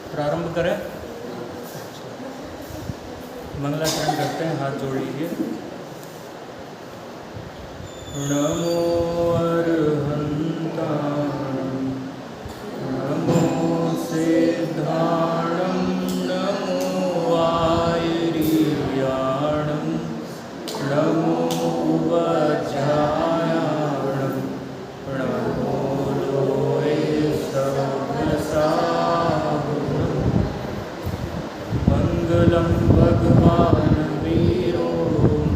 प्रारंभ करें। मंगलाचरण करते हैं, हाथ जोड़ लीजिए। नमो अर्हन्ताणं नमो सिद्धाणं नमो वायुरीयाणं नमो वज्रायाणं नमो लोहे सर्वसाहुणं मंगलं भगवान् वीरो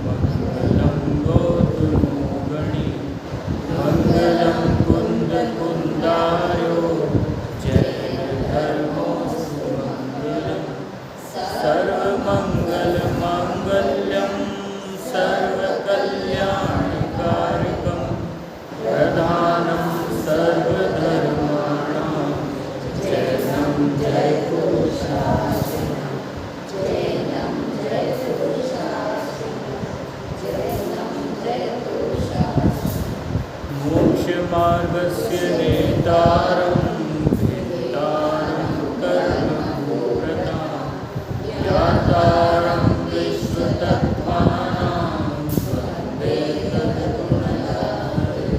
मंगलं गौतमोगणी मंगलं कुन्दकुन्दारो जय धर्मोऽस्तु मंगलं सर्वमङ्गलमाङ्गल्यं सर्वकल्याणकारकं प्रधानं सर्वधर्माणां जयं जयपुरुषाय मोक्षमार्गस्य नेतारं भेदारं कर्मभूरतां ज्ञातारं विश्वतत्त्वानां वन्दे तद्गुणधारे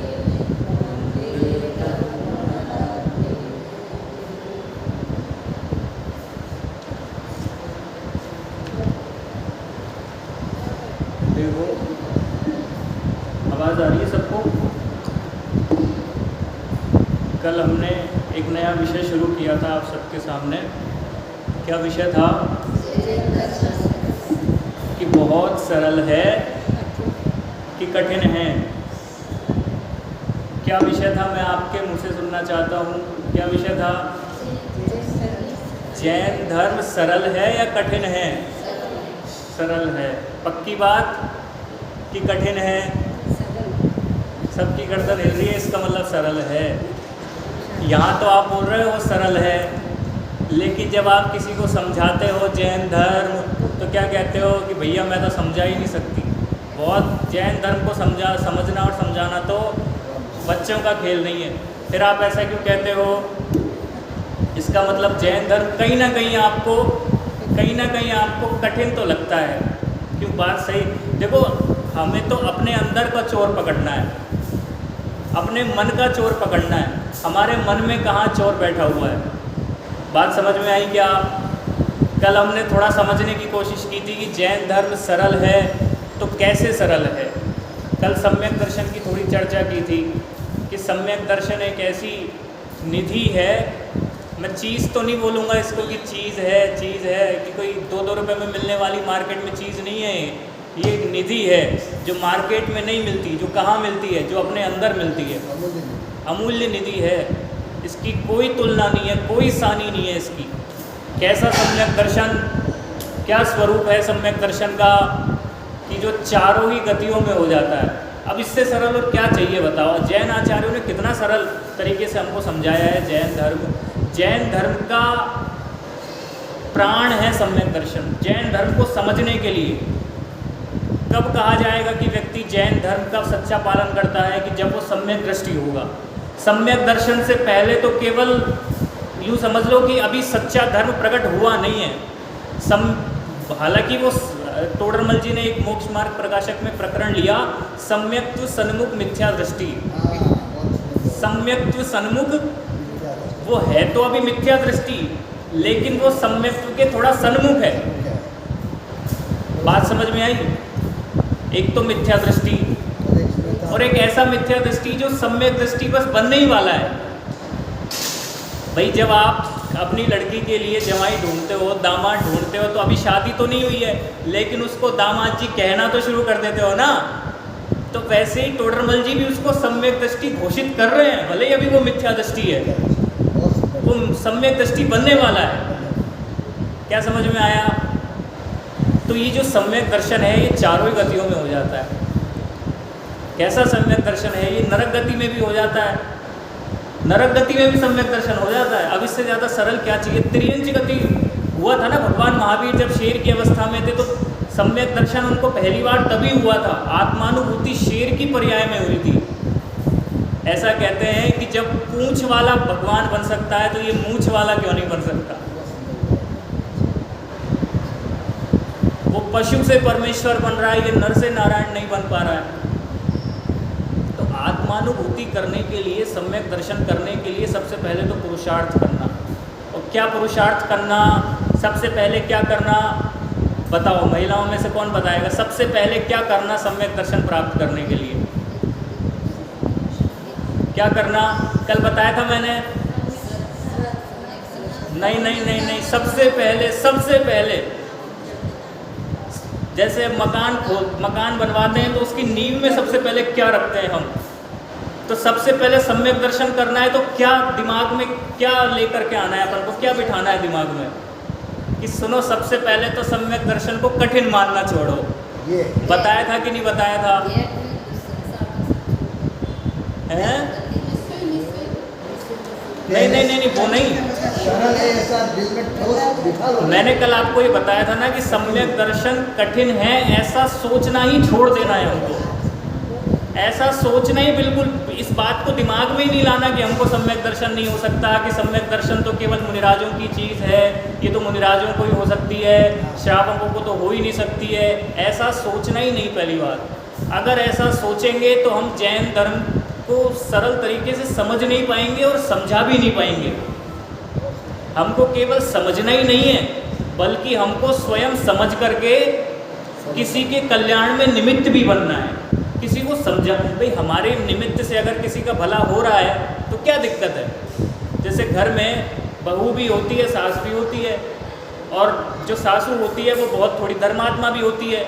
देखो, आवाज़ आ रही है सबको? कल हमने एक नया विषय शुरू किया था आप सबके सामने। क्या विषय था? कि बहुत सरल है कि कठिन है। क्या विषय था? मैं आपके मुँह से सुनना चाहता हूँ। क्या विषय था? जैन धर्म सरल है या कठिन है? सरल है। पक्की बात कि कठिन है? सबकी गर्दन हिल रही है, इसका मतलब सरल है। यहाँ तो आप बोल रहे हो सरल है, लेकिन जब आप किसी को समझाते हो जैन धर्म, तो क्या कहते हो कि भैया मैं तो समझा ही नहीं सकती। बहुत जैन धर्म को समझना और समझाना तो बच्चों का खेल नहीं है। फिर आप ऐसा क्यों कहते हो? इसका मतलब जैन धर्म कहीं ना कहीं आपको कठिन तो लगता है। क्यों? बात सही। देखो, हमें तो अपने अंदर का चोर पकड़ना है, अपने मन का चोर पकड़ना है। हमारे मन में कहाँ चोर बैठा हुआ है? बात समझ में आई क्या? कल हमने थोड़ा समझने की कोशिश की थी कि जैन धर्म सरल है तो कैसे सरल है। कल सम्यक दर्शन की थोड़ी चर्चा की थी कि सम्यक दर्शन एक ऐसी निधि है। मैं चीज़ तो नहीं बोलूँगा इसको कि चीज़ है कि कोई 2-2 रुपये में मिलने वाली मार्केट में चीज़ नहीं है। ये एक निधि है जो मार्केट में नहीं मिलती। जो कहाँ मिलती है? जो अपने अंदर मिलती है। अमूल्य निधि है, इसकी कोई तुलना नहीं है, कोई सानी नहीं है इसकी। कैसा सम्यक दर्शन, क्या स्वरूप है सम्यक दर्शन का कि जो चारों ही गतियों में हो जाता है। अब इससे सरल और क्या चाहिए बताओ? जैन आचार्यों ने कितना सरल तरीके से हमको समझाया है जैन धर्म। जैन धर्म का प्राण है सम्यक दर्शन। जैन धर्म को समझने के लिए कब कहा जाएगा कि व्यक्ति जैन धर्म का सच्चा पालन करता है? कि जब वो सम्यक दृष्टि होगा। सम्यक दर्शन से पहले तो केवल यूँ समझ लो कि अभी सच्चा धर्म प्रकट हुआ नहीं है। हालांकि वो तोडरमल जी ने एक मोक्ष मार्ग प्रकाशक में प्रकरण लिया, सम्यक्त्व सन्मुख मिथ्या दृष्टि। सम्यक्त्व सन्मुख वो है तो अभी मिथ्या दृष्टि, लेकिन वो सम्यक्त्व के थोड़ा सन्मुख है। बात समझ में आई? एक तो मिथ्या दृष्टि और एक ऐसा मिथ्या दृष्टि जो सम्यक दृष्टि बस बनने ही वाला है। भाई, जब आप अपनी लड़की के लिए जमाई ढूंढते हो, दामाद ढूंढते हो, तो अभी शादी तो नहीं हुई है, लेकिन उसको दामाद जी कहना तो शुरू कर देते हो ना। तो वैसे ही तोडरमल जी भी उसको सम्यक दृष्टि घोषित कर रहे हैं, भले ही अभी वो मिथ्या दृष्टि है, वो सम्यक दृष्टि बनने वाला है। क्या समझ में आया? तो ये जो सम्यक दर्शन है ये चारों ही गतियों में हो जाता है। कैसा सम्यक दर्शन है? ये नरक गति में भी हो जाता है, नरक गति में भी सम्यक दर्शन हो जाता है। अब इससे ज़्यादा सरल क्या चाहिए? त्रियंच गति हुआ था ना भगवान महावीर जब शेर की अवस्था में थे, तो सम्यक दर्शन उनको पहली बार तभी हुआ था। आत्मानुभूति शेर की पर्याय में हुई थी। ऐसा कहते हैं कि जब पूंछ वाला भगवान बन सकता है तो ये मूंछ वाला क्यों नहीं बन सकता? पशु से परमेश्वर बन रहा है, ये नर से नारायण नहीं बन पा रहा है। तो आत्मानुभूति करने के लिए, सम्यक दर्शन करने के लिए सबसे पहले तो पुरुषार्थ करना। और क्या पुरुषार्थ करना? सबसे पहले क्या करना बताओ, महिलाओं में से कौन बताएगा? सबसे पहले क्या करना सम्यक दर्शन प्राप्त करने के लिए? क्या करना? कल बताया था मैंने। नहीं, सबसे पहले जैसे मकान बनवाते हैं तो उसकी नींव में सबसे पहले क्या रखते हैं हम? तो सबसे पहले सम्यक दर्शन करना है तो क्या दिमाग में क्या लेकर के आना है अपन को, क्या बिठाना है दिमाग में कि सुनो, सबसे पहले तो सम्यक दर्शन को कठिन मानना छोड़ो। बताया था कि नहीं बताया था? हैं? नहीं, वो नहीं। मैंने कल आपको ये बताया था ना कि सम्यक दर्शन कठिन है, ऐसा सोचना ही छोड़ देना है हमको। ऐसा सोचना ही बिल्कुल, इस बात को दिमाग में ही नहीं लाना कि हमको सम्यक दर्शन नहीं हो सकता, कि सम्यक दर्शन तो केवल मुनिराजों की चीज़ है, ये तो मुनिराजों को ही हो सकती है, श्रावकों को तो हो ही नहीं सकती है। ऐसा सोचना ही नहीं पहली बात। अगर ऐसा सोचेंगे तो हम जैन धर्म को सरल तरीके से समझ नहीं पाएंगे और समझा भी नहीं पाएंगे। हमको केवल समझना ही नहीं है, बल्कि हमको स्वयं समझ करके किसी के कल्याण में निमित्त भी बनना है। किसी को समझा, भाई हमारे निमित्त से अगर किसी का भला हो रहा है तो क्या दिक्कत है? जैसे घर में बहू भी होती है, सास भी होती है, और जो सासू होती है वो बहुत थोड़ी धर्मात्मा भी होती है,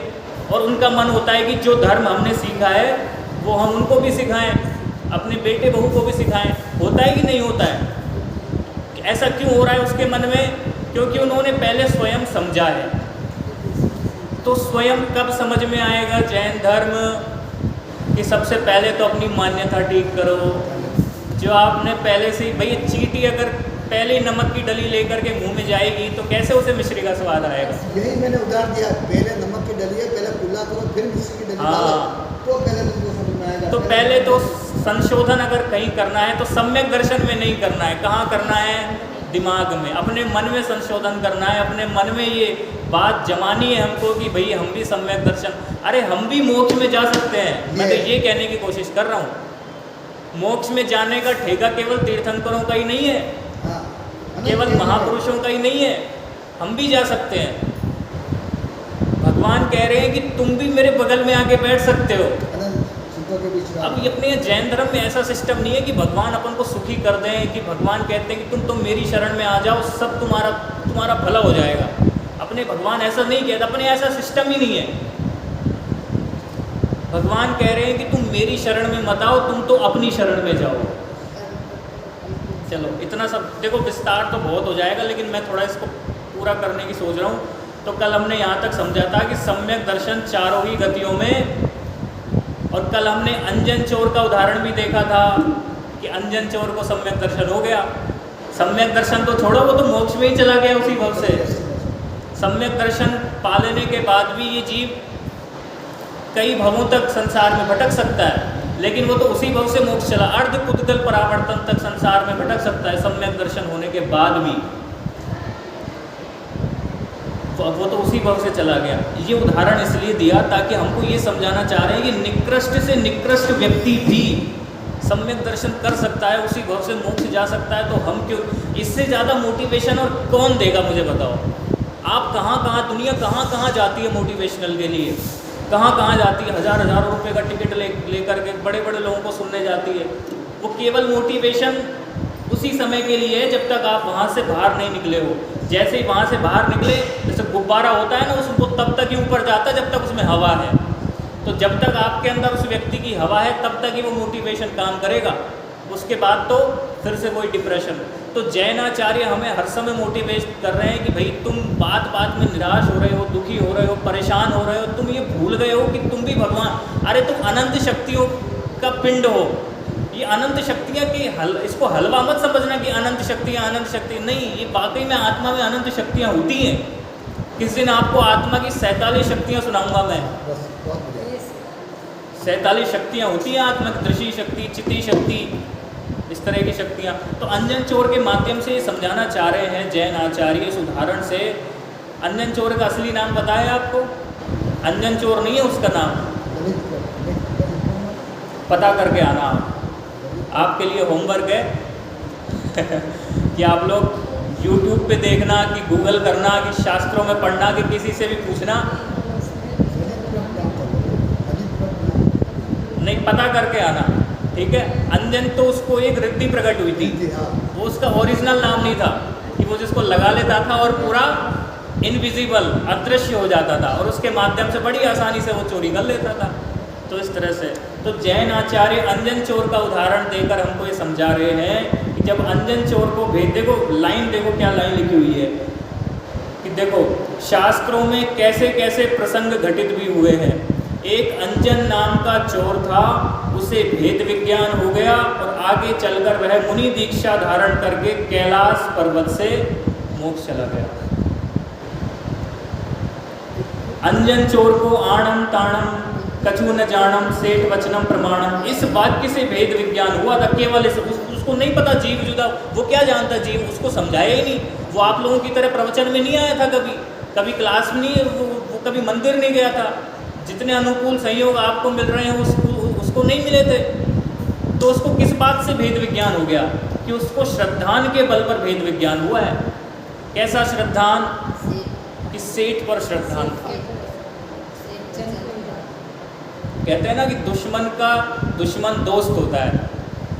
और उनका मन होता है कि जो धर्म हमने सीखा है वो हम उनको भी सिखाएं, अपने बेटे बहू को भी सिखाएं। होता है कि नहीं होता है? ऐसा क्यों हो रहा है उसके मन में? क्योंकि उन्होंने पहले स्वयं समझा है। तो स्वयं कब समझ में आएगा जैन धर्म कि सबसे पहले तो अपनी मान्यता ठीक करो। जो आपने पहले से, भई चींटी अगर पहले ही नमक की डली लेकर के मुंह में जाएगी तो कैसे उसे मिश्री का स्वाद आएगा? यही मैंने उदाहरण दिया, पहले नमक की डली है, पहले कुल्ला करो, फिर मिश्री की डली डालो, तो पहले तुमको समझ में आएगा। तो पहले तो संशोधन अगर कहीं करना है तो सम्यक दर्शन में नहीं करना है। कहाँ करना है? दिमाग में, अपने मन में संशोधन करना है। अपने मन में ये बात जमानी है हमको कि भाई हम भी सम्यक दर्शन, अरे हम भी मोक्ष में जा सकते हैं। मैं तो ये कहने की कोशिश कर रहा हूँ, मोक्ष में जाने का ठेका केवल तीर्थंकरों का ही नहीं है, केवल महापुरुषों का ही नहीं है, हम भी जा सकते हैं। भगवान कह रहे हैं कि तुम भी मेरे बगल में आके बैठ सकते हो। अब ये अपने जैन धर्म में ऐसा सिस्टम नहीं है कि भगवान अपन को सुखी कर दें, कि भगवान कहते हैं कि तुम तो मेरी शरण में आ जाओ, सब तुम्हारा भला हो जाएगा। अपने भगवान ऐसा नहीं कहते, अपने ऐसा सिस्टम ही नहीं है। भगवान कह रहे हैं कि तुम मेरी शरण में मत आओ, तुम तो अपनी शरण में जाओ। चलो इतना सब, देखो विस्तार तो बहुत हो जाएगा, लेकिन मैं थोड़ा इसको पूरा करने की सोच रहा हूँ। तो कल हमने यहाँ तक समझा था कि सम्यक दर्शन चारों ही गतियों में, और कल हमने अंजन चोर का उदाहरण भी देखा था कि अंजन चोर को सम्यक दर्शन हो गया। सम्यक दर्शन तो छोड़ो, वो तो मोक्ष में ही चला गया उसी भव से। सम्यक दर्शन पा लेने के बाद भी ये जीव कई भवों तक संसार में भटक सकता है, लेकिन वो तो उसी भव से मोक्ष चला। अर्ध कुतगल परावर्तन तक संसार में भटक सकता है सम्यक दर्शन होने के बाद भी, वो तो उसी भव से चला गया। ये उदाहरण इसलिए दिया ताकि हमको ये समझाना चाह रहे हैं कि निकृष्ट से निकृष्ट व्यक्ति भी सम्यक दर्शन कर सकता है, उसी भव से मोक्ष जा सकता है। तो हम क्यों, इससे ज़्यादा मोटिवेशन और कौन देगा मुझे बताओ? आप कहाँ दुनिया कहाँ जाती है मोटिवेशनल के लिए, कहाँ जाती है? हज़ारों रुपए का टिकट लेकर के बड़े लोगों को सुनने जाती है। वो केवल मोटिवेशन उसी समय के लिए है जब तक आप वहाँ से बाहर नहीं निकले हो। जैसे ही वहाँ से बाहर निकले, जैसे गुब्बारा होता है ना, उसको तब तक ही ऊपर जाता है जब तक उसमें हवा है। तो जब तक आपके अंदर उस व्यक्ति की हवा है तब तक ही वो मोटिवेशन काम करेगा, उसके बाद तो फिर से वही डिप्रेशन। तो जैनाचार्य हमें हर समय मोटिवेट कर रहे हैं कि भाई तुम बात में निराश हो रहे हो, दुखी हो रहे हो, परेशान हो रहे हो, तुम ये भूल गए हो कि तुम भी भगवान, अरे तुम अनंत शक्तियों का पिंड हो। ये अनंत शक्तियाँ की इसको हलवा मत समझना कि अनंत शक्तियाँ नहीं, ये वाकई में आत्मा में अनंत शक्तियाँ होती हैं। किस दिन आपको आत्मा की 47 शक्तियाँ सुनाऊंगा मैं। 47 शक्तियाँ होती हैं आत्मा की, दृष्टि शक्ति, चिति शक्ति, इस तरह की शक्तियाँ। तो अंजन चोर के माध्यम से ये समझाना चाह रहे हैं जैन आचार्य इस उदाहरण से। अंजन चोर का असली नाम बताया आपको? अंजन चोर नहीं है उसका नाम, दलित का पता करके आना। आपके लिए होमवर्क है कि आप लोग YouTube पे देखना, कि गूगल करना, कि शास्त्रों में पढ़ना, कि किसी से भी पूछना, नहीं पता करके आना, ठीक है। अंजन तो उसको एक रिद्धि प्रकट हुई थी, वो उसका ओरिजिनल नाम नहीं था, कि वो जिसको लगा लेता था और पूरा इनविजिबल अदृश्य हो जाता था और उसके माध्यम से बड़ी आसानी से वो चोरी कर लेता था। तो इस तरह से तो जैन आचार्य अंजन चोर का उदाहरण देकर हमको ये समझा रहे हैं कि जब अंजन चोर को भेज, देखो लाइन, देखो क्या लाइन लिखी हुई है कि देखो शास्त्रों में कैसे कैसे प्रसंग घटित भी हुए हैं। एक अंजन नाम का चोर था, उसे भेद विज्ञान हो गया और आगे चलकर वह मुनि दीक्षा धारण करके कैलाश पर्वत से मोक्ष चला गया। अंजन चोर को आणम ताणम कछु न जानम सेठ वचनम प्रमाणम, इस वाक्य से भेद विज्ञान हुआ था। केवल उसको नहीं पता जीव जुदा, वो क्या जानता जीव, उसको समझाया ही नहीं। वो आप लोगों की तरह प्रवचन में नहीं आया था, कभी क्लास में नहीं, वो कभी मंदिर नहीं गया था। जितने अनुकूल संयोग आपको मिल रहे हैं उसको नहीं मिले थे। तो उसको किस बात से भेद विज्ञान हो गया कि उसको श्रद्धान के बल पर भेद विज्ञान हुआ है। कैसा श्रद्धान? कि सेठ पर श्रद्धान था। कहते हैं ना कि दुश्मन का दुश्मन दोस्त होता है,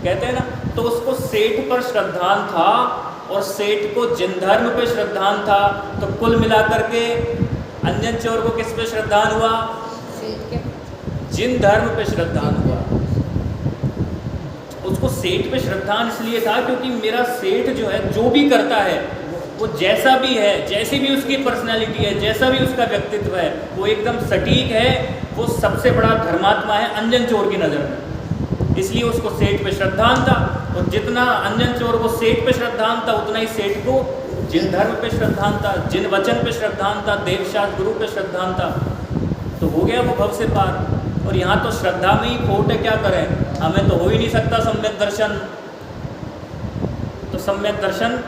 कहते हैं ना। तो उसको सेठ पर श्रद्धान था और सेठ को जिन धर्म पे श्रद्धान था। तो कुल मिलाकर के अंजन चोर को किस पे श्रद्धान हुआ? जिन धर्म पे श्रद्धान हुआ। उसको सेठ पे श्रद्धान इसलिए था क्योंकि मेरा सेठ जो है, जो भी करता है, वो जैसा भी है, जैसी भी उसकी पर्सनैलिटी है, जैसा भी उसका व्यक्तित्व है, वो एकदम सटीक है, वो सबसे बड़ा धर्मात्मा है अंजन चोर की नज़र में। इसलिए उसको सेठ पे श्रद्धान था। और जितना अंजन चोर को सेठ पे श्रद्धान था, उतना ही सेठ को जिन धर्म पे श्रद्धान था, जिन वचन पे श्रद्धान था, देवशास्त्र गुरु पे श्रद्धान था। तो हो गया वो भव से पार। और यहाँ तो श्रद्धा में ही खोट है, क्या करें, हमें तो हो ही नहीं सकता सम्यक दर्शन। तो सम्यक दर्शन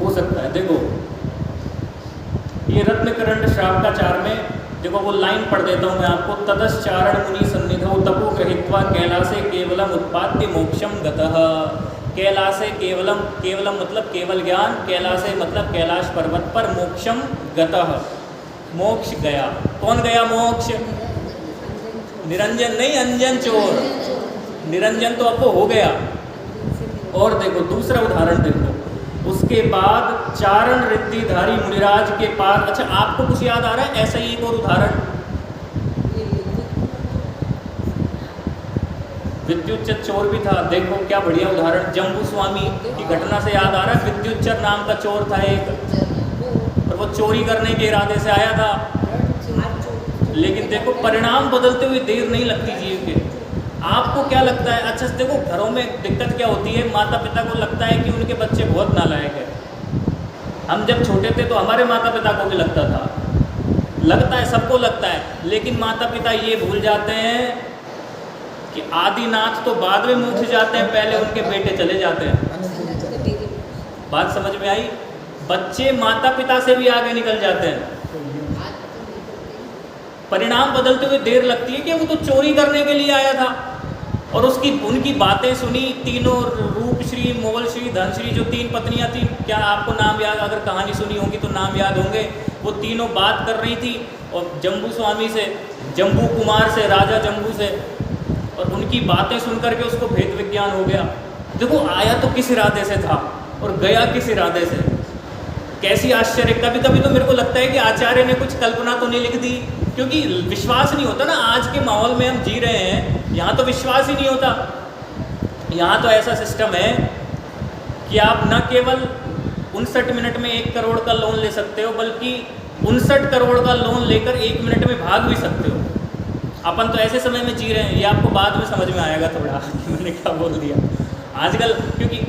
हो सकता है। देखो ये रत्नकरंड श्रावकाचार में देखो वो लाइन पढ़ देता हूँ मैं आपको। तदश्चारण मुनि सन्निधौ तपो गृहीत्वा कैलासे केवलम उत्पाद्य मोक्षम गतः। कैलासे केवलम, केवलम मतलब केवल ज्ञान, कैलासे मतलब कैलाश पर्वत पर, मोक्षम गतः मोक्ष गया। कौन गया मोक्ष? निरंजन नहीं, अंजन चोर। निरंजन तो अब वो हो गया। और देखो दूसरा उदाहरण देखो, उसके बाद चारण रिद्धिधारी मुनिराज के पास। अच्छा आपको कुछ याद आ रहा है? ऐसा ही एक और उदाहरण, विद्युच्चर चोर भी था। देखो क्या बढ़िया उदाहरण, जम्बू स्वामी की घटना से याद आ रहा है। विद्युच्चर नाम का चोर था एक, और वो चोरी करने के इरादे से आया था। लेकिन देखो परिणाम बदलते हुए देर नहीं लगती जीव के। आपको क्या लगता है? अच्छा देखो घरों में दिक्कत क्या होती है, माता पिता को लगता है कि उनके बच्चे बहुत नालायक है। हम जब छोटे थे तो हमारे माता पिता को भी लगता है, सबको लगता है। लेकिन माता पिता ये भूल जाते हैं कि आदिनाथ तो बाद में मोक्ष जाते हैं, पहले उनके बेटे चले जाते हैं। बात समझ में आई? बच्चे माता पिता से भी आगे निकल जाते हैं। परिणाम बदलते हुए देर लगती है कि वो तो चोरी करने के लिए आया था और उनकी बातें सुनी। तीनों रूपश्री, मोगलश्री, धनश्री, जो 3 पत्नियां थी, क्या आपको नाम याद, अगर कहानी सुनी होगी तो नाम याद होंगे। वो तीनों बात कर रही थी और जम्बू स्वामी से, जम्बू कुमार से, राजा जम्बू से, और उनकी बातें सुन करके उसको भेद विज्ञान हो गया। देखो आया तो किस इरादे से था और गया किस इरादे से। कैसी आश्चर्य। कभी कभी तो मेरे को लगता है कि आचार्य ने कुछ कल्पना तो नहीं लिख दी, क्योंकि विश्वास नहीं होता ना। आज के माहौल में हम जी रहे हैं, यहाँ तो विश्वास ही नहीं होता। यहाँ तो ऐसा सिस्टम है कि आप न केवल 59 मिनट में 1 करोड़ का लोन ले सकते हो, बल्कि 59 करोड़ का लोन लेकर 1 मिनट में भाग भी सकते हो। अपन तो ऐसे समय में जी रहे हैं, ये आपको बाद में समझ में आएगा थोड़ा कि मैंने क्या बोल दिया आजकल। क्योंकि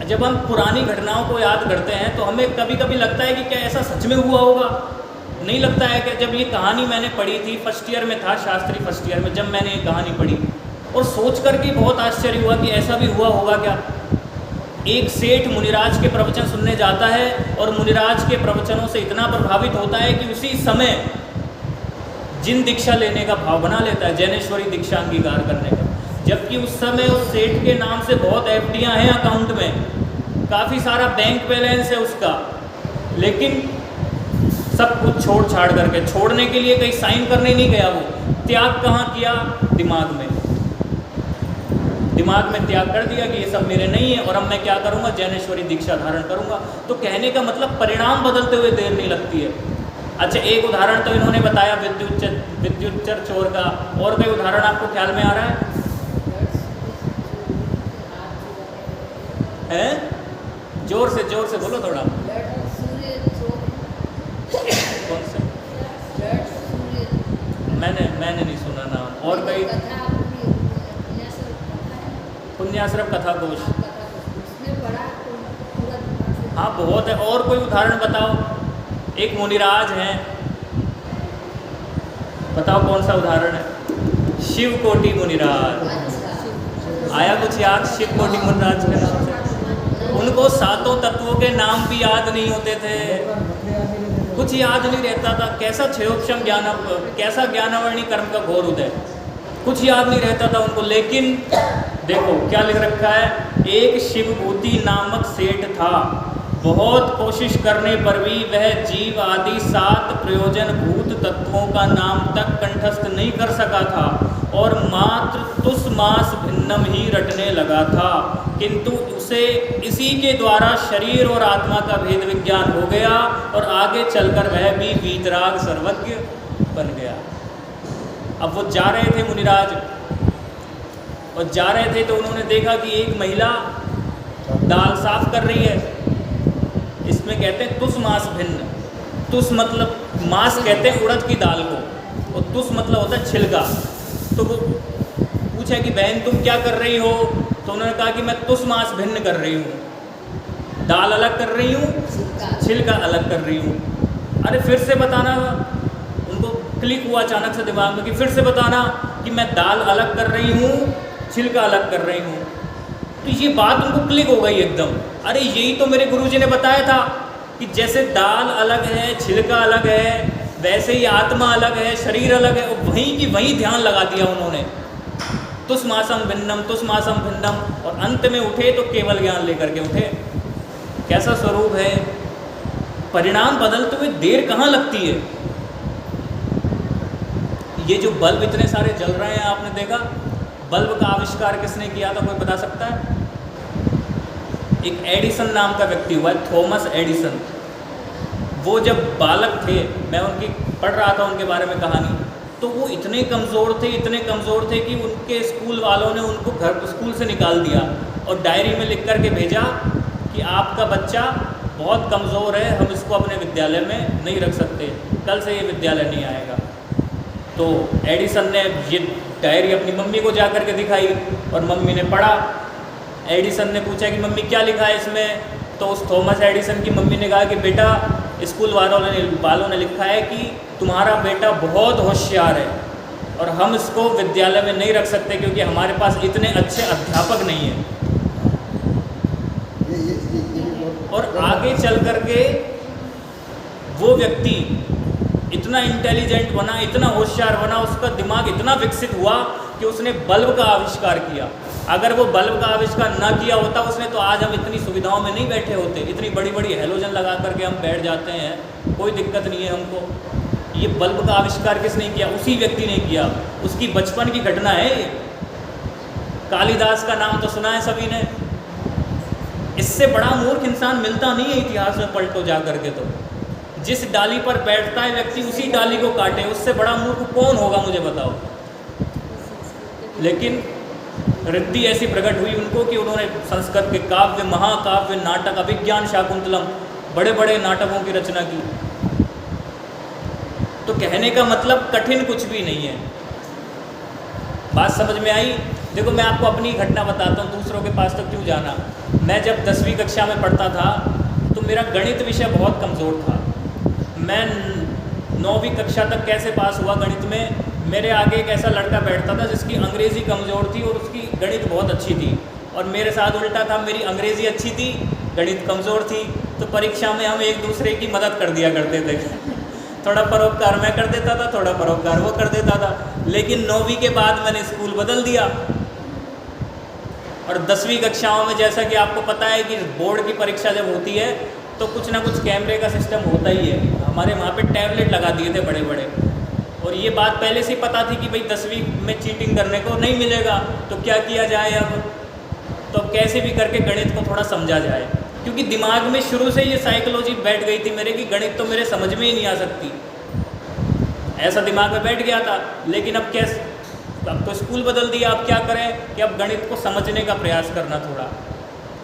जब हम पुरानी घटनाओं को याद करते हैं तो हमें कभी कभी लगता है कि क्या ऐसा सच में हुआ होगा। नहीं लगता है कि जब ये कहानी मैंने पढ़ी थी, फर्स्ट ईयर में था, शास्त्री फर्स्ट ईयर में, जब मैंने ये कहानी पढ़ी और सोच करके बहुत आश्चर्य हुआ कि ऐसा भी हुआ होगा क्या। एक सेठ मुनिराज के प्रवचन सुनने जाता है और मुनिराज के प्रवचनों से इतना प्रभावित होता है कि उसी समय जिन दीक्षा लेने का भाव बना लेता है, जैनेश्वरी दीक्षा अंगीकार करने का। जबकि उस समय उस सेठ के नाम से बहुत एफडियाँ हैं अकाउंट में, काफ़ी सारा बैंक बैलेंस है उसका, लेकिन सब कुछ छोड़ छाड़ करके, छोड़ने के लिए कहीं साइन करने नहीं गया वो, त्याग कहाँ किया? दिमाग में त्याग कर दिया कि ये सब मेरे नहीं है और अब मैं क्या करूँगा? जैनेश्वरी दीक्षा धारण करूँगा। तो कहने का मतलब परिणाम बदलते हुए देर नहीं लगती है। अच्छा, एक उदाहरण तो इन्होंने बताया विद्युच्चर चोर का, और कोई उदाहरण आपको ख्याल में आ रहा है? जोर से बोलो थोड़ा। कौन से? मैंने नहीं सुना नाम। और कोई? पुण्याश्रम कथा कोश। हाँ बहुत है। और कोई उदाहरण बताओ। एक मुनिराज हैं, बताओ कौन सा उदाहरण है? शिव कोटि मुनिराज। आया कुछ याद शिव कोटि मुनिराज के नाम से? उनको सातों तत्वों के नाम भी याद नहीं होते थे, कुछ याद नहीं रहता था। कैसा क्षयोक्षम ज्ञान, कैसा ज्ञानावर्णी कर्म का घोर उदय, कुछ याद नहीं रहता था उनको। लेकिन देखो क्या लिख रखा है, एक शिवभूति नामक सेठ था, बहुत कोशिश करने पर भी वह जीव आदि 7 प्रयोजन भूत तत्वों का नाम तक कंठस्थ नहीं कर सका था और मात्र तुस मास भिन्नम ही रटने लगा था, किंतु उसे इसी के द्वारा शरीर और आत्मा का भेद विज्ञान हो गया और आगे चलकर वह भी वीतराग सर्वज्ञ बन गया। अब वो जा रहे थे मुनिराज, और जा रहे थे तो उन्होंने देखा कि एक महिला दाल साफ कर रही है। इसमें कहते हैं तुस मास भिन्न। तुस मतलब, मास कहते हैं उड़द की दाल को, और तुस मतलब होता है छिलका। तो वो पूछा कि बहन तुम क्या कर रही हो? तो उन्होंने कहा कि मैं तुस मास भिन्न कर रही हूँ, दाल अलग कर रही हूँ, छिलका अलग कर रही हूँ। अरे फिर से बताना। उनको क्लिक हुआ अचानक से दिमाग में कि फिर से बताना कि मैं दाल अलग कर रही हूँ, छिलका अलग कर रही हूँ। तो ये बात उनको क्लिक हो गई एकदम। अरे यही तो मेरे गुरुजी ने बताया था कि जैसे दाल अलग है, छिलका अलग है, वैसे ही आत्मा अलग है, शरीर अलग है। और वहीं की वहीं ध्यान लगा दिया उन्होंने, तुस मासम भिन्नम, तुस मासम भिन्नम। और अंत में उठे तो केवल ज्ञान लेकर के उठे। कैसा स्वरूप है। परिणाम बदलते हुए देर कहाँ लगती है। ये जो बल्ब इतने सारे जल रहे हैं, आपने देखा बल्ब का आविष्कार किसने किया था? कोई बता सकता है? एक एडिसन नाम का व्यक्ति हुआ है, थॉमस एडिसन। वो जब बालक थे, मैं उनकी पढ़ रहा था उनके बारे में कहानी, तो वो इतने कमज़ोर थे कि उनके स्कूल वालों ने उनको स्कूल से निकाल दिया और डायरी में लिख कर के भेजा कि आपका बच्चा बहुत कमज़ोर है, हम इसको अपने विद्यालय में नहीं रख सकते, कल से ये विद्यालय नहीं आएगा। तो एडिसन ने ये डायरी अपनी मम्मी को जा कर के दिखाई और मम्मी ने पढ़ा। एडिसन ने पूछा कि मम्मी क्या लिखा है इसमें? तो उस थॉमस एडिसन की मम्मी ने कहा कि बेटा, स्कूल वालों ने लिखा है कि तुम्हारा बेटा बहुत होशियार है और हम इसको विद्यालय में नहीं रख सकते क्योंकि हमारे पास इतने अच्छे अध्यापक नहीं हैं। और आगे चल कर के वो व्यक्ति इतना इंटेलिजेंट बना, इतना होशियार बना, उसका दिमाग इतना विकसित हुआ कि उसने बल्ब का आविष्कार किया। अगर वो बल्ब का आविष्कार ना किया होता उसने, तो आज हम इतनी सुविधाओं में नहीं बैठे होते। इतनी बड़ी बड़ी हैलोजन लगा करके हम बैठ जाते हैं, कोई दिक्कत नहीं है हमको। ये बल्ब का आविष्कार किसने किया? उसी व्यक्ति ने किया। उसकी बचपन की घटना है ये। कालिदास का नाम तो सुना है सभी ने। इससे बड़ा मूर्ख इंसान मिलता नहीं है इतिहास में, पलटो जा करके। तो जिस डाली पर बैठता है व्यक्ति उसी डाली को काटे, उससे बड़ा मूर्ख कौन होगा मुझे बताओ। लेकिन रिद्धि ऐसी प्रकट हुई उनको कि उन्होंने संस्कृत के काव्य, महाकाव्य, नाटक, अभिज्ञान शाकुंतलम, बड़े बड़े नाटकों की रचना की। तो कहने का मतलब कठिन कुछ भी नहीं है। बात समझ में आई? देखो मैं आपको अपनी घटना बताता हूँ, दूसरों के पास तो क्यों जाना। मैं जब 10वीं कक्षा में पढ़ता था तो मेरा गणित विषय बहुत कमज़ोर था। मैं 9वीं कक्षा तक कैसे पास हुआ गणित में? मेरे आगे एक ऐसा लड़का बैठता था जिसकी अंग्रेज़ी कमज़ोर थी और उसकी गणित बहुत अच्छी थी, और मेरे साथ उल्टा था, मेरी अंग्रेज़ी अच्छी थी, गणित कमज़ोर थी। तो परीक्षा में हम एक दूसरे की मदद कर दिया करते थे। थोड़ा परोपकार मैं कर देता था, थोड़ा परोपकार वो कर देता था। लेकिन 9वीं के बाद मैंने स्कूल बदल दिया और 10वीं कक्षाओं में जैसा कि आपको पता है कि बोर्ड की परीक्षा जब होती है तो कुछ ना कुछ कैमरे का सिस्टम होता ही है। हमारे वहाँ पे टैबलेट लगा दिए थे बड़े बड़े, और ये बात पहले से ही पता थी कि भाई 10वीं में चीटिंग करने को नहीं मिलेगा, तो क्या किया जाए अब, तो कैसे भी करके गणित को थोड़ा समझा जाए, क्योंकि दिमाग में शुरू से ये साइकोलॉजी बैठ गई थी मेरे कि गणित तो मेरे समझ में ही नहीं आ सकती, ऐसा दिमाग में बैठ गया था। लेकिन अब कैसे, अब तो स्कूल बदल दिया, अब क्या करें कि अब गणित को समझने का प्रयास करना, थोड़ा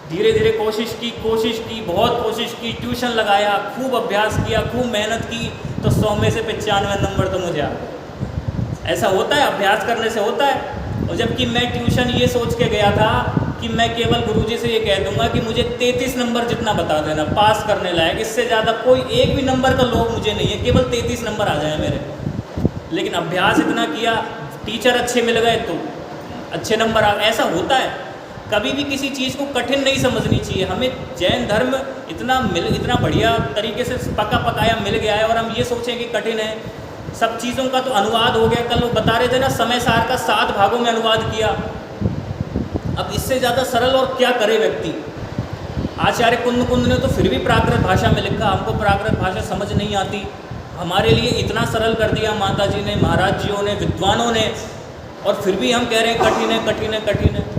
धीरे धीरे कोशिश की, बहुत कोशिश की, ट्यूशन लगाया, खूब अभ्यास किया, खूब मेहनत की, तो 100 में से 95 नंबर तो मुझे आ गए। ऐसा होता है, अभ्यास करने से होता है। और जबकि मैं ट्यूशन ये सोच के गया था कि मैं केवल गुरुजी से ये कह दूंगा कि मुझे 33 नंबर जितना बता देना पास करने लायक, इससे ज़्यादा कोई एक भी नंबर का लोभ मुझे नहीं है, केवल 33 नंबर आ जाए मेरे। लेकिन अभ्यास इतना किया, टीचर अच्छे मिल गए तो अच्छे नंबर आ, ऐसा होता है। कभी भी किसी चीज़ को कठिन नहीं समझनी चाहिए। हमें जैन धर्म इतना बढ़िया तरीके से पका पकाया मिल गया है और हम ये सोचें कि कठिन है। सब चीज़ों का तो अनुवाद हो गया, कल वो बता रहे थे ना, समय सार का 7 भागों में अनुवाद किया। अब इससे ज़्यादा सरल और क्या करे व्यक्ति। आचार्य कुंद ने तो फिर भी प्राकृत भाषा में लिखा, हमको प्राकृत भाषा समझ नहीं आती, हमारे लिए इतना सरल कर दिया माता जी ने, महाराज जियों ने, विद्वानों ने, और फिर भी हम कह रहे हैं कठिन है, कठिन है, कठिन है।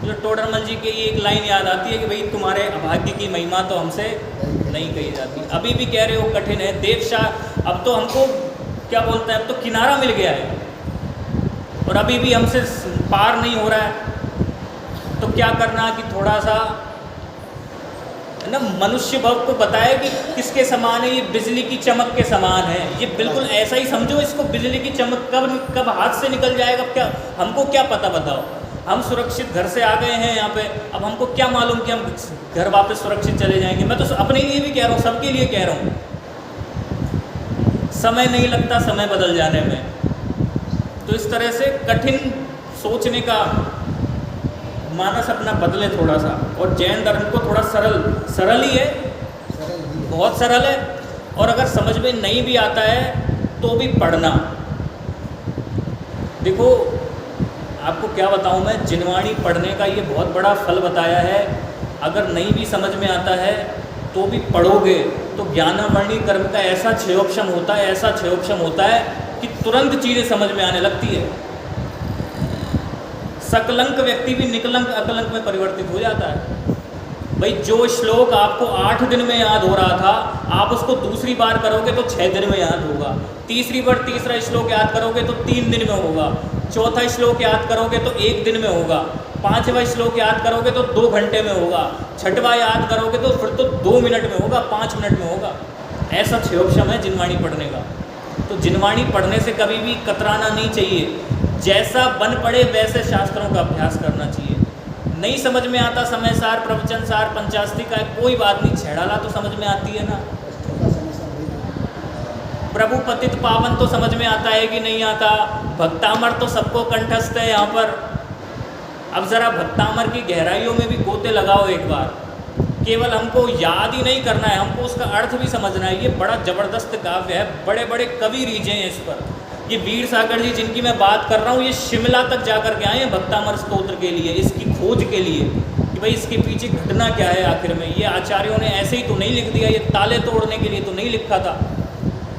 तो टोडरमल जी की एक लाइन याद आती है कि भाई तुम्हारे अभाग्य की महिमा तो हमसे नहीं कही जाती। अभी भी कह रहे हो कठिन है। देवशाह, अब तो हमको क्या बोलते हैं, अब तो किनारा मिल गया है और अभी भी हमसे पार नहीं हो रहा है। तो क्या करना कि थोड़ा सा ना मनुष्य भव को बताया कि किसके समान है, ये बिजली की चमक के समान है। ये बिल्कुल ऐसा ही समझो इसको, बिजली की चमक कब हाथ से निकल जाएगा, क्या हमको क्या पता, बताओ। हम सुरक्षित घर से आ गए हैं यहाँ पे, अब हमको क्या मालूम कि हम घर वापस सुरक्षित चले जाएंगे। मैं तो अपने लिए भी कह रहा हूँ, सबके लिए कह रहा हूँ, समय नहीं लगता समय बदल जाने में। तो इस तरह से कठिन सोचने का मानस अपना बदले थोड़ा सा, और जैन धर्म को थोड़ा सरल ही है, बहुत सरल है। और अगर समझ में नहीं भी आता है तो भी पढ़ना। देखो आपको क्या बताऊं मैं, जिनवाणी पढ़ने का ये बहुत बड़ा फल बताया है। अगर नहीं भी समझ में आता है तो भी पढ़ोगे तो ज्ञानावर्णी कर्म का ऐसा क्षयोक्षम होता है, ऐसा क्षयोक्षम होता है कि तुरंत चीज़ें समझ में आने लगती है। सकलंक व्यक्ति भी निकलंक अकलंक में परिवर्तित हो जाता है। भाई जो श्लोक आपको 8 दिन में याद हो रहा था, आप उसको दूसरी बार करोगे तो 6 दिन में याद होगा, तीसरी बार तीसरा श्लोक याद करोगे तो 3 दिन में होगा, चौथा श्लोक याद करोगे तो 1 दिन में होगा, 5वां श्लोक याद करोगे तो 2 घंटे में होगा, 6वां याद करोगे तो फिर तो 2 मिनट में होगा, 5 मिनट में होगा। ऐसा क्षयोक्षम है जिनवाणी पढ़ने का। तो जिनवाणी पढ़ने से कभी भी कतराना नहीं चाहिए। जैसा बन पड़े वैसे शास्त्रों का अभ्यास करना चाहिए। नहीं समझ में आता समय सार, प्रवचन सार, पंचास्ती का, कोई बात नहीं, छेड़ाला तो समझ में आती है ना। प्रभु पतित पावन तो समझ में आता है कि नहीं आता। भक्तामर तो सबको कंठस्थ है यहाँ पर। अब ज़रा भक्तामर की गहराइयों में भी गोते लगाओ एक बार। केवल हमको याद ही नहीं करना है, हमको उसका अर्थ भी समझना है। ये बड़ा ज़बरदस्त काव्य है, बड़े बड़े कवि रीझे हैं इस पर। ये वीर सागर जी जिनकी मैं बात कर रहा हूँ, ये शिमला तक जाकर के आए हैं भक्तामर स्तोत्र के लिए, इसकी खोज के लिए कि भाई इसके पीछे घटना क्या है आखिर में। ये आचार्यों ने ऐसे ही तो नहीं लिख दिया, ये ताले तोड़ने के लिए तो नहीं लिखा था।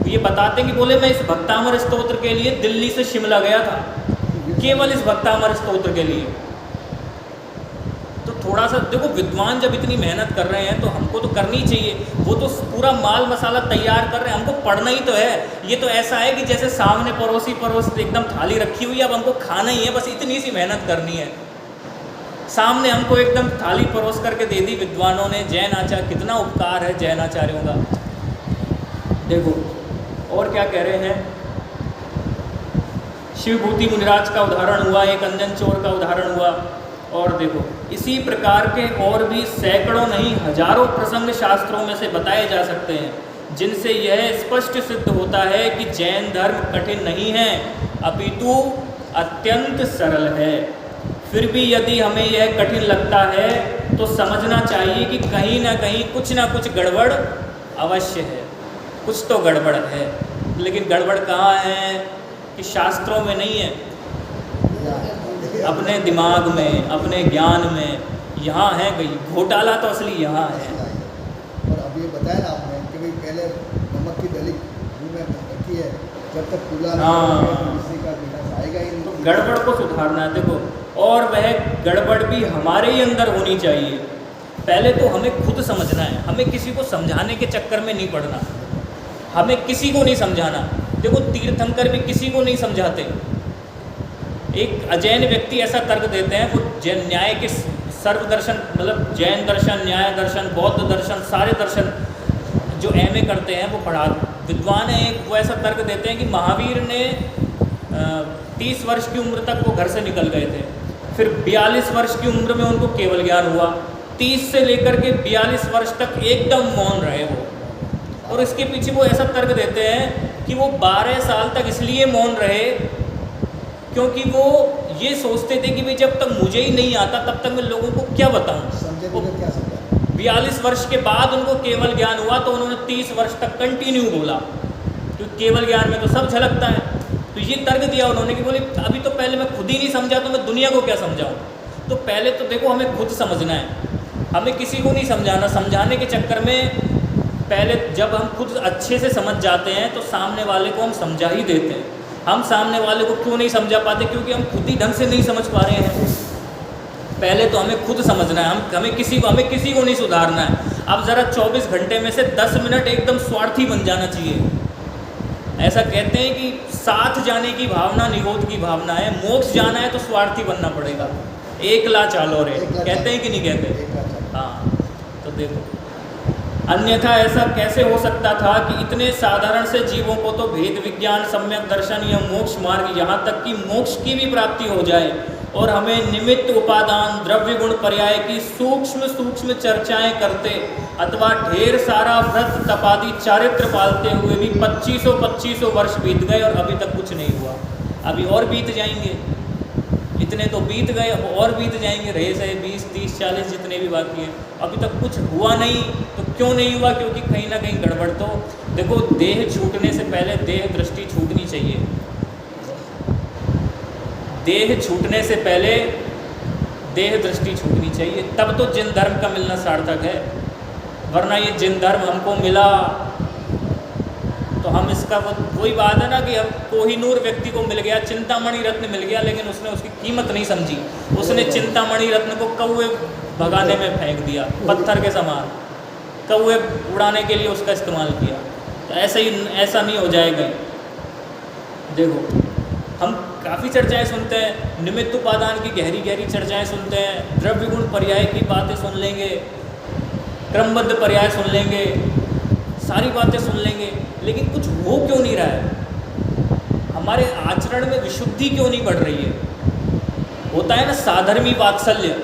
ये बताते कि बोले मैं इस भक्तामर स्तोत्र के लिए दिल्ली से शिमला गया था, केवल इस भक्तामर स्तोत्र के लिए। तो थोड़ा सा देखो, विद्वान जब इतनी मेहनत कर रहे हैं तो हमको तो करनी चाहिए। वो तो पूरा माल मसाला तैयार कर रहे हैं, हमको पढ़ना ही तो है। ये तो ऐसा है कि जैसे सामने परोस एकदम थाली रखी हुई है, अब हमको खाना ही है, बस इतनी सी मेहनत करनी है। सामने हमको एकदम थाली परोस करके दे दी विद्वानों ने। जैन आचार्य, कितना उपकार है जैन आचार्यों का। देखो और क्या कह रहे हैं। शिवभूति मुनिराज का उदाहरण हुआ, एक अंजन चोर का उदाहरण हुआ। और देखो इसी प्रकार के और भी सैकड़ों नहीं हजारों प्रसंग शास्त्रों में से बताए जा सकते हैं, जिनसे यह स्पष्ट सिद्ध होता है कि जैन धर्म कठिन नहीं है, अपितु अत्यंत सरल है। फिर भी यदि हमें यह कठिन लगता है तो समझना चाहिए कि कहीं ना कहीं कुछ ना कुछ गड़बड़ अवश्य है। कुछ तो गड़बड़ है। लेकिन गड़बड़ कहाँ है कि शास्त्रों में नहीं है, अपने दिमाग में, अपने ज्ञान में, यहाँ है भाई घोटाला तो असली यहाँ है। और अब ये बताया ना आपने कि भाई पहले नमक की डली मुंह में रखी है, जब तक कूला किसी का गिलास आएगा ही नहीं। तो गड़बड़ को सुधारना है देखो, और वह गड़बड़ भी हमारे ही अंदर होनी चाहिए। पहले तो हमें खुद समझना है, हमें किसी को समझाने के चक्कर में नहीं पड़ना, हमें किसी को नहीं समझाना। देखो तीर्थंकर भी किसी को नहीं समझाते। एक अजैन व्यक्ति ऐसा तर्क देते हैं, वो जैन न्याय के सर्व दर्शन, मतलब जैन दर्शन, न्याय दर्शन, बौद्ध दर्शन, सारे दर्शन जो MA करते हैं वो पढ़ा विद्वान है, वो ऐसा तर्क देते हैं कि महावीर ने 30 वर्ष की उम्र तक वो घर से निकल गए थे, फिर 42 वर्ष की उम्र में उनको केवल ज्ञान हुआ। 30 से लेकर के 42 वर्ष तक एकदम मौन रहे वो, और इसके पीछे वो ऐसा तर्क देते हैं कि वो 12 साल तक इसलिए मौन रहे क्योंकि वो ये सोचते थे कि भाई जब तक मुझे ही नहीं आता तब तक मैं लोगों को क्या बताऊं। समझे तो क्या समझा? 42 वर्ष के बाद उनको केवल ज्ञान हुआ तो उन्होंने 30 वर्ष तक कंटिन्यू बोला, क्योंकि केवल ज्ञान में तो सब झलकता है। तो ये तर्क दिया उन्होंने कि बोले अभी तो पहले मैं खुद ही नहीं समझा तो मैं दुनिया को क्या समझाऊं। तो पहले तो देखो हमें खुद समझना है, हमें किसी को नहीं समझाना। समझाने के चक्कर में पहले जब हम खुद अच्छे से समझ जाते हैं तो सामने वाले को हम समझा ही देते हैं। हम सामने वाले को क्यों नहीं समझा पाते? क्योंकि हम खुद ही ढंग से नहीं समझ पा रहे हैं। पहले तो हमें खुद समझना है, हमें किसी को नहीं सुधारना है। अब ज़रा 24 घंटे में से 10 मिनट एकदम स्वार्थी बन जाना चाहिए। ऐसा कहते हैं कि साथ जाने की भावना निरोध की भावना है, मोक्ष जाना है तो स्वार्थी बनना पड़ेगा। एकला चालो रे, कहते हैं कि नहीं कहते? हाँ, तो देखो अन्यथा ऐसा कैसे हो सकता था कि इतने साधारण से जीवों को तो भेद विज्ञान, सम्यक दर्शन या मोक्ष मार्ग, यहाँ तक कि मोक्ष की भी प्राप्ति हो जाए, और हमें निमित्त उपादान द्रव्य गुण पर्याय की सूक्ष्म सूक्ष्म चर्चाएं करते अथवा ढेर सारा व्रत तपादि चारित्र पालते हुए भी 2500 वर्ष बीत गए और अभी तक कुछ नहीं हुआ। अभी और बीत जाएंगे, इतने तो बीत गए, अब और बीत जाएंगे, रहे से 20, 30, 40 जितने भी बाकी हैं, अभी तक कुछ हुआ नहीं। तो क्यों नहीं हुआ? क्योंकि कहीं ना कहीं गड़बड़। तो देखो देह छूटने से पहले देह दृष्टि छूटनी चाहिए, देह छूटने से पहले देह दृष्टि छूटनी चाहिए, तब तो जिन धर्म का मिलना सार्थक है। वरना ये जिन धर्म हमको मिला तो हम इसका वही बात है ना कि हम कोहिनूर व्यक्ति को मिल गया, चिंतामणि रत्न मिल गया, लेकिन उसने उसकी कीमत नहीं समझी। उसने चिंतामणि रत्न को कौवे भगाने में फेंक दिया, पत्थर के समान कौवे उड़ाने के लिए उसका इस्तेमाल किया। तो ऐसा नहीं हो जाएगा। देखो हम काफ़ी चर्चाएं सुनते हैं, निमित्त उपादान की गहरी गहरी चर्चाएं सुनते हैं, द्रव्य गुण पर्याय की बातें सुन लेंगे, क्रमबद्ध पर्याय सुन लेंगे, सारी बातें सुन लेंगे, लेकिन कुछ हो क्यों नहीं रहा है? हमारे आचरण में विशुद्धि क्यों नहीं बढ़ रही है? होता है ना साधर्मी वात्सल्य,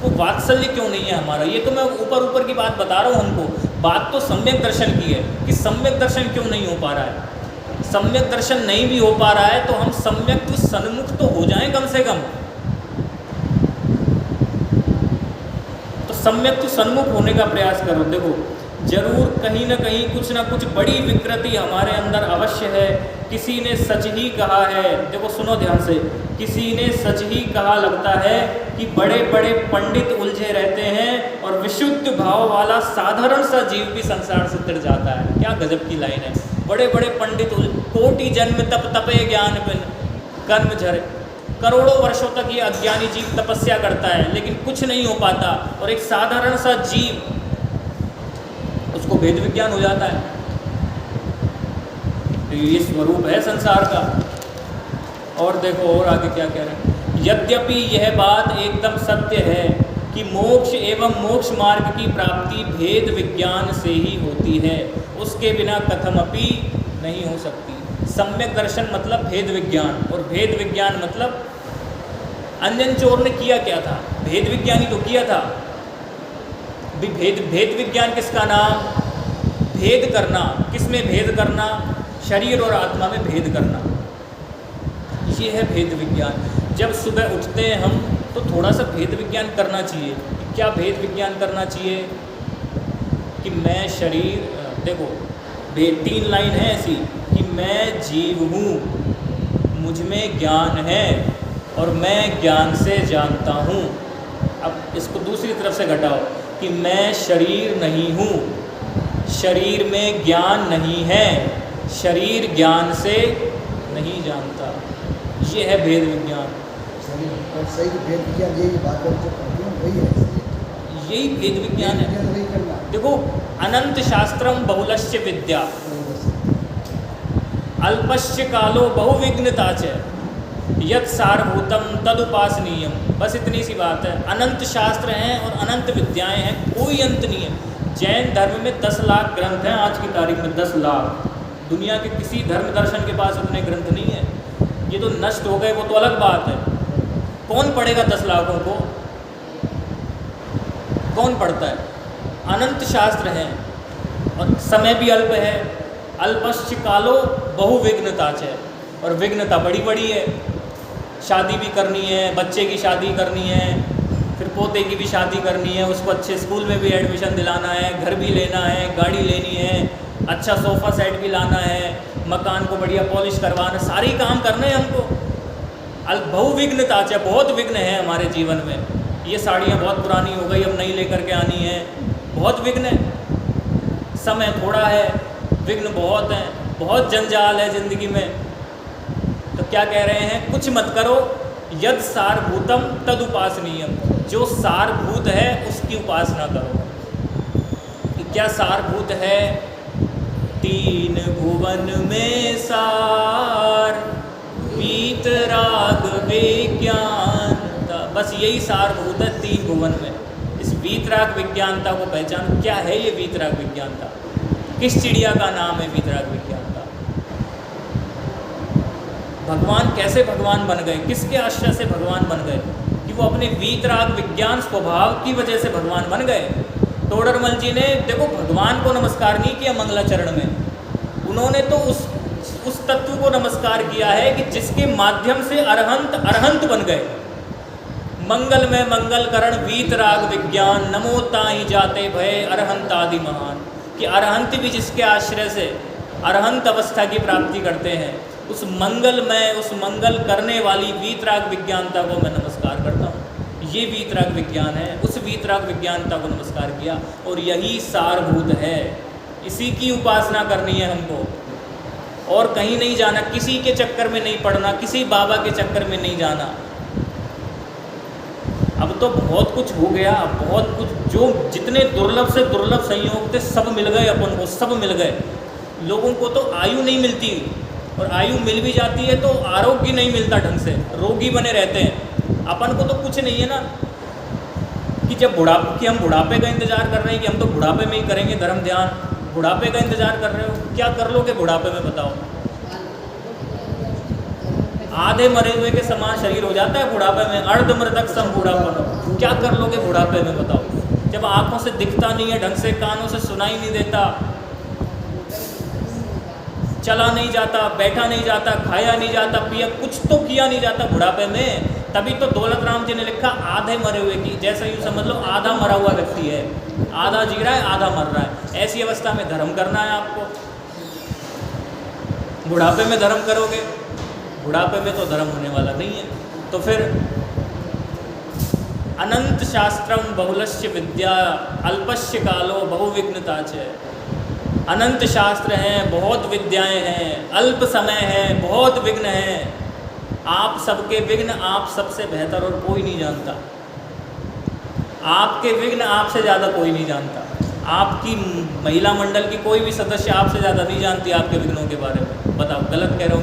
वो वात्सल्य क्यों नहीं है हमारा? ये तो मैं ऊपर की बात बता रहा हूँ हमको, बात तो सम्यक दर्शन की है कि सम्यक दर्शन क्यों नहीं हो पा रहा है। सम्यक दर्शन नहीं भी हो पा रहा है तो हम सम्यक सन्मुख तो हो जाएं कम से कम। तो सम्यक सन्मुख होने का प्रयास करो। देखो जरूर कहीं ना कहीं कुछ ना कुछ बड़ी विकृति हमारे अंदर अवश्य है। किसी ने सच ही कहा है, देखो सुनो ध्यान से, किसी ने सच ही कहा लगता है कि बड़े बड़े पंडित उलझे रहते हैं और विशुद्ध भाव वाला साधारण सा जीव भी संसार से तिर जाता है। क्या गजब की लाइन है। बड़े बड़े पंडित कोटि जन्म तप तपे ज्ञान बिन कर्म झरे, करोड़ों वर्षों तक ये अज्ञानी जीव तपस्या करता है लेकिन कुछ नहीं हो पाता, और एक साधारण सा जीव उसको भेद विज्ञान हो जाता है। तो ये स्वरूप है संसार का। और देखो और आगे क्या कह रहे हैं, यद्यपि यह बात एकदम सत्य है कि मोक्ष एवं मोक्ष मार्ग की प्राप्ति भेद विज्ञान से ही होती है, उसके बिना कथमपि नहीं हो सकती। सम्यक दर्शन मतलब भेद विज्ञान, और भेद विज्ञान मतलब अंजन चोर ने किया क्या था? भेद विज्ञान ही तो किया था। भेद विज्ञान किसका नाम? भेद करना। किसमें भेद करना? शरीर और आत्मा में भेद करना, ये है भेद विज्ञान। जब सुबह उठते हैं हम तो थोड़ा सा भेद विज्ञान करना चाहिए। क्या भेद विज्ञान करना चाहिए? कि मैं शरीर, देखो तीन लाइन है ऐसी कि मैं जीव हूँ, मुझ में ज्ञान है और मैं ज्ञान से जानता हूँ। अब इसको दूसरी तरफ से घटाओ कि मैं शरीर नहीं हूँ, शरीर में ज्ञान नहीं है, शरीर ज्ञान से नहीं जानता। ये है भेद विज्ञान। सही भेद विज्ञान यही बात जो करती हूँ वही है, यही भेद विज्ञान है। वही करना। देखो, अनंत शास्त्रम बहुलश्च विद्या अल्पश्च कालो बहुविघ्नता च यत् सारभूतम तदुपासनीयम। बस इतनी सी बात है। अनंत शास्त्र हैं और अनंत विद्याएं हैं, कोई अंत नहीं है। जैन धर्म में 10 लाख ग्रंथ हैं आज की तारीख में, 10 लाख। दुनिया के किसी धर्म दर्शन के पास उतने ग्रंथ नहीं है। ये तो नष्ट हो गए, वो तो अलग बात है। कौन पढ़ेगा 10 लाखों को? कौन पढ़ता है? अनंत शास्त्र हैं और समय भी अल्प है। अल्पश्च कालो बहुविघ्नता च, और विघ्नता बड़ी बड़ी है। शादी भी करनी है, बच्चे की शादी करनी है, फिर पोते की भी शादी करनी है, उसको अच्छे स्कूल में भी एडमिशन दिलाना है, घर भी लेना है, गाड़ी लेनी है, अच्छा सोफ़ा सेट भी लाना है, मकान को बढ़िया पॉलिश करवाना, सारी काम करने हैं हमको। बहुविघ्नता च, बहुत विघ्न है हमारे जीवन में। ये साड़ियाँ बहुत पुरानी हो गई, अब नई लेकर के आनी है, बहुत विघ्न है। समय थोड़ा है, विघ्न बहुत हैं, बहुत जंजाल है ज़िंदगी में। तो क्या कह रहे हैं? कुछ मत करो, यद सारभूतम तद उपासनीयम। जो सारभूत है उसकी उपासना करो। कि क्या सारभूत है? 3 भुवन में सार, वीतराग विज्ञानता। बस यही सारभूत है 3 भुवन में। इस वीतराग विज्ञानता को पहचान। क्या है ये वीतराग विज्ञानता? किस चिड़िया का नाम है वीतराग विज्ञानता? भगवान कैसे भगवान बन गए? किसके आश्रय से भगवान बन गए? कि वो अपने वीतराग विज्ञान स्वभाव की वजह से भगवान बन गए। तोडरमल जी ने देखो भगवान को नमस्कार नहीं किया मंगलाचरण में, उन्होंने तो उस तत्व को नमस्कार किया है कि जिसके माध्यम से अरहंत बन गए। मंगल में मंगल करण वीतराग विज्ञान, नमो ताहि जाते भय अरहंत आदि महान। कि अरहंत भी जिसके आश्रय से अरहंत अवस्था की प्राप्ति करते हैं, उस मंगल में, उस मंगल करने वाली वीतराग विज्ञानता को मैं नमस्कार करता हूँ। ये वीतराग विज्ञान है। उस वीतराग विज्ञानता को नमस्कार किया और यही सारभूत है। इसी की उपासना करनी है हमको और कहीं नहीं जाना। किसी के चक्कर में नहीं पड़ना, किसी बाबा के चक्कर में नहीं जाना। अब तो बहुत कुछ हो गया, बहुत कुछ, जो जितने दुर्लभ से दुर्लभ संयोग थे सब मिल गए अपन को, सब मिल गए। लोगों को तो आयु नहीं मिलती, और आयु मिल भी जाती है तो आरोग्य नहीं मिलता ढंग से, रोगी बने रहते हैं। अपन को तो कुछ नहीं है ना कि जब कि हम बुढ़ापे का इंतज़ार कर रहे हैं कि हम तो बुढ़ापे में ही करेंगे धर्म ध्यान। बुढ़ापे का इंतज़ार कर रहे हो, क्या कर लोगे बुढ़ापे में बताओ? आधे मरे हुए के समान शरीर हो जाता है बुढ़ापे में, अर्धमृतक सम बूढ़ापन। क्या कर लोगे बुढ़ापे में बताओ? जब आँखों से दिखता नहीं है ढंग से, कानों से सुनाई नहीं देता, चला नहीं जाता, बैठा नहीं जाता, खाया नहीं जाता, पिया कुछ तो किया नहीं जाता बुढ़ापे में। तभी तो दौलत राम जी ने लिखा आधे मरे हुए की, जैसे यूँ समझ लो आधा मरा हुआ व्यक्ति है, आधा जी रहा है आधा मर रहा है। ऐसी अवस्था में धर्म करना है आपको। बुढ़ापे में धर्म करोगे, बुढ़ापे में तो धर्म होने वाला नहीं है। तो फिर अनंत शास्त्रम बहुलश्च विद्या अल्पश्च कालो बहुविघ्नता च। अनंत शास्त्र हैं, बहुत विद्याएं हैं, अल्प समय है, बहुत विघ्न हैं। आप सबके विघ्न आप सबसे बेहतर और कोई नहीं जानता। आपके विघ्न आपसे ज़्यादा कोई नहीं जानता। आपकी महिला मंडल की कोई भी सदस्य आपसे ज़्यादा नहीं जानती आपके विघ्नों के बारे में। बताओ, गलत कह रहा हूँ?